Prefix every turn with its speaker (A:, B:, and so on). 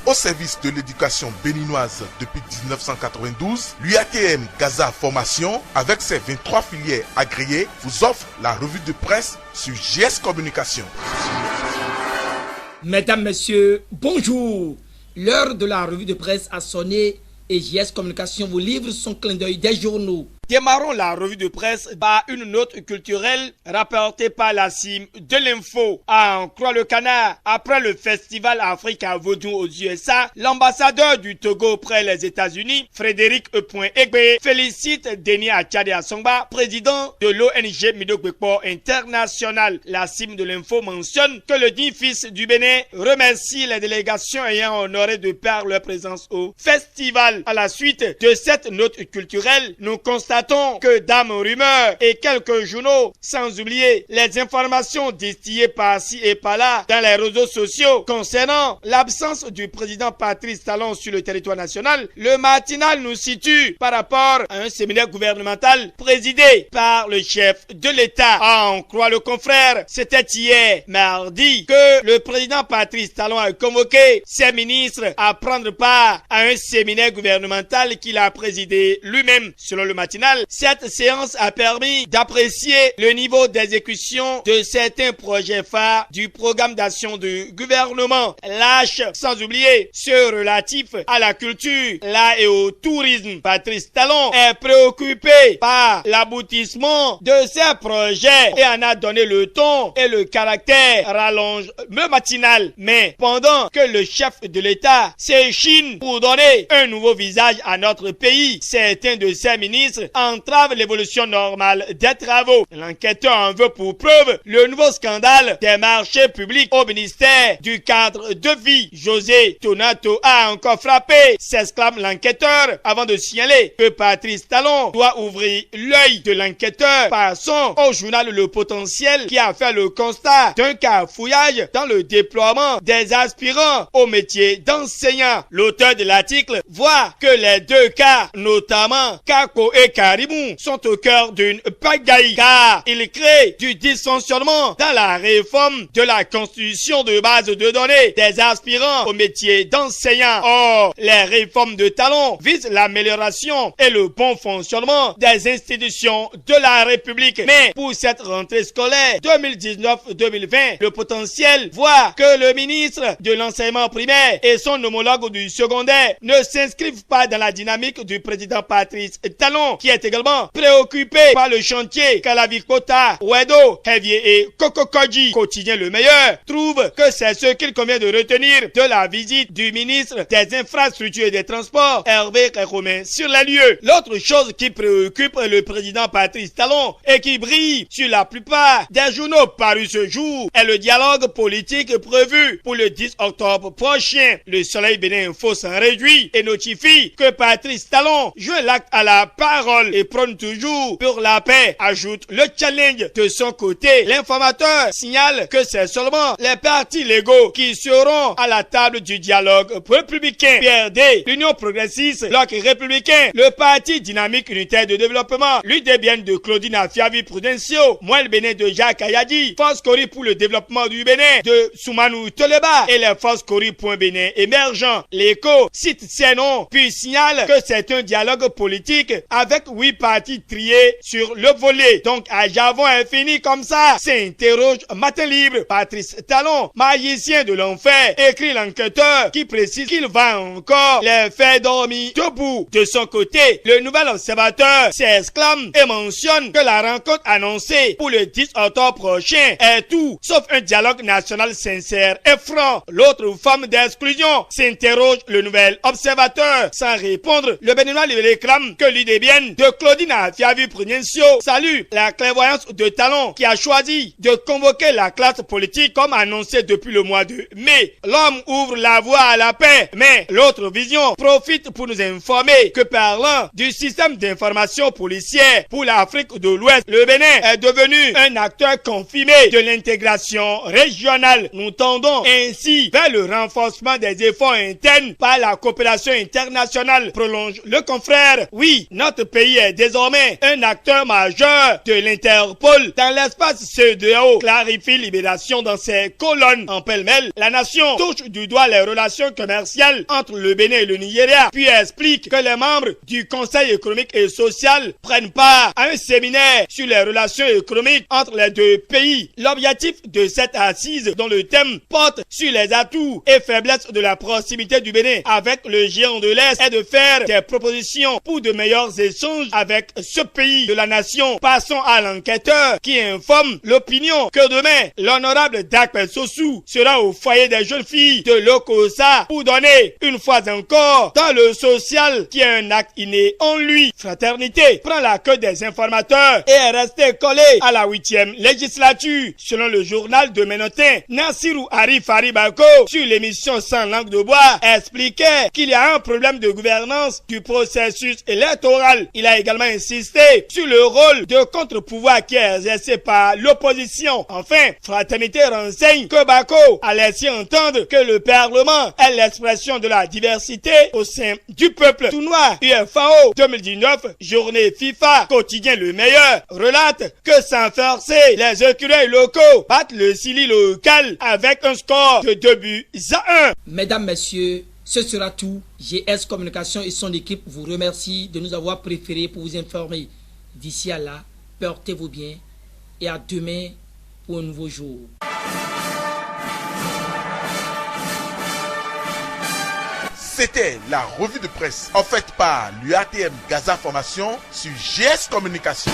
A: au service de l'éducation béninoise depuis 1992, l'UATM Gaza Formation, avec ses 23 filières agréées, vous offre la revue de presse sur JS Communication.
B: Mesdames, Messieurs, bonjour. L'heure de la revue de presse a sonné et JS Communication vous livre son clin d'œil des journaux. Démarrons la revue de presse par une note culturelle rapportée par la CIM de l'info. À en croire le canard, après le festival Africa Vaudou aux USA, l'ambassadeur du Togo près les États-Unis, Frédéric Egbe, félicite Denis Achade Assongba, président de l'ONG Midogbepo International. La CIM de l'info mentionne que le digne fils du Bénin remercie les délégations ayant honoré de par leur présence au festival. À la suite de cette note culturelle, nous constatons que Dame Rumeur et quelques journaux, sans oublier les informations distillées par-ci et par-là dans les réseaux sociaux concernant l'absence du président Patrice Talon sur le territoire national, le matinal nous situe par rapport à un séminaire gouvernemental présidé par le chef de l'État. À en croire le confrère, c'était hier, mardi, que le président Patrice Talon a convoqué ses ministres à prendre part à un séminaire gouvernemental qu'il a présidé lui-même. Selon le matinal, cette séance a permis d'apprécier le niveau d'exécution de certains projets phares du programme d'action du gouvernement. Lâche, sans oublier ceux relatifs à la culture, l'art et au tourisme. Patrice Talon est préoccupé par l'aboutissement de ces projets et en a donné le ton et le caractère, rallonge le matinal. Mais pendant que le chef de l'État s'échine pour donner un nouveau visage à notre pays, certains de ses ministres entrave l'évolution normale des travaux. L'enquêteur en veut pour preuve le nouveau scandale des marchés publics au ministère du cadre de vie. José Tonato a encore frappé, s'exclame l'enquêteur avant de signaler que Patrice Talon doit ouvrir l'œil de l'enquêteur. Passons au journal Le Potentiel qui a fait le constat d'un cafouillage dans le déploiement des aspirants au métier d'enseignant. L'auteur de l'article voit que les deux cas, notamment Kako et Karibou, sont au cœur d'une pagaille car ils créent du dysfonctionnement dans la réforme de la constitution de base de données des aspirants au métier d'enseignant. Or, les réformes de Talon visent l'amélioration et le bon fonctionnement des institutions de la République. Mais pour cette rentrée scolaire 2019-2020, le potentiel voit que le ministre de l'enseignement primaire et son homologue du secondaire ne s'inscrivent pas dans la dynamique du président Patrice Talon, qui est également préoccupé par le chantier Kalavikota, Wedo, Hevier et Kokokoji. Quotidien Le Meilleur trouve que c'est ce qu'il convient de retenir de la visite du ministre des Infrastructures et des Transports, Hervé Romain, sur les lieux. L'autre chose qui préoccupe le président Patrice Talon et qui brille sur la plupart des journaux parus ce jour est le dialogue politique prévu pour le 10 octobre prochain. Le Soleil Bénin Info s'en réjouit et notifie que Patrice Talon joue l'acte à la parole et prône toujours pour la paix, ajoute le challenge. De son côté, l'informateur signale que c'est seulement les partis légaux qui seront à la table du dialogue républicain. PRD, l'Union progressiste, Bloc républicain, le Parti dynamique unitaire de développement, l'UDBN de Claudine Afiavi Prudencio, Moël Bénin de Jacques Ayadi, Force Cori pour le développement du Bénin de Soumanou Toleba et les Forces Cori pour un Bénin émergent. L'Écho cite ces noms puis signale que c'est un dialogue politique avec 8 partis triés sur le volet. Donc à Javon infini comme ça, s'interroge Matin Libre. Patrice Talon, magicien de l'enfer, écrit l'enquêteur qui précise qu'il va encore les faire dormir debout. De son côté, le nouvel observateur s'exclame et mentionne que la rencontre annoncée pour le 10 octobre prochain est tout sauf un dialogue national sincère et franc. L'autre forme d'exclusion, s'interroge le nouvel observateur. Sans répondre, le Béninois lui réclame que l'UDBN de Claudine Afiavi Prudencio salue la clairvoyance de Talon qui a choisi de convoquer la classe politique comme annoncé depuis le mois de mai. L'homme ouvre la voie à la paix, mais l'autre vision profite pour nous informer que parlant du système d'information policière pour l'Afrique de l'Ouest, le Bénin est devenu un acteur confirmé de l'intégration régionale. Nous tendons ainsi vers le renforcement des efforts internes par la coopération internationale, prolonge le confrère. Oui, notre pays pays est désormais un acteur majeur de l'Interpol dans l'espace CEDEAO, clarifie Libération dans ses colonnes. En pêle-mêle, la nation touche du doigt les relations commerciales entre le Bénin et le Nigeria, puis explique que les membres du Conseil économique et social prennent part à un séminaire sur les relations économiques entre les deux pays. L'objectif de cette assise, dont le thème porte sur les atouts et faiblesses de la proximité du Bénin avec le géant de l'Est, est de faire des propositions pour de meilleurs échanges avec ce pays de la nation. Passons à l'enquêteur qui informe l'opinion que demain, l'honorable Dakpel Sossou sera au foyer des jeunes filles de l'Okosa pour donner une fois encore dans le social qui est un acte inné en lui. Fraternité prend la queue des informateurs et est resté collé à la 8e législature. Selon le journal de Ménotin, Nassirou Arif Aribako, sur l'émission Sans langue de bois, expliquait qu'il y a un problème de gouvernance du processus électoral. Il a également insisté sur le rôle de contre-pouvoir qui est exercé par l'opposition. Enfin, Fraternité renseigne que Bako a laissé entendre que le Parlement est l'expression de la diversité au sein du peuple. Tournoi UFAO 2019, journée FIFA, quotidien le meilleur, relate que sans forcer, les écureuils locaux battent le Sili local avec un score de 2-1.
C: Mesdames, messieurs, ce sera tout. GS Communication et son équipe vous remercie de nous avoir préférés pour vous informer. D'ici à là, portez-vous bien et à demain pour un nouveau jour.
A: C'était la revue de presse offerte par l'UATM Gaza Formation sur GS Communication.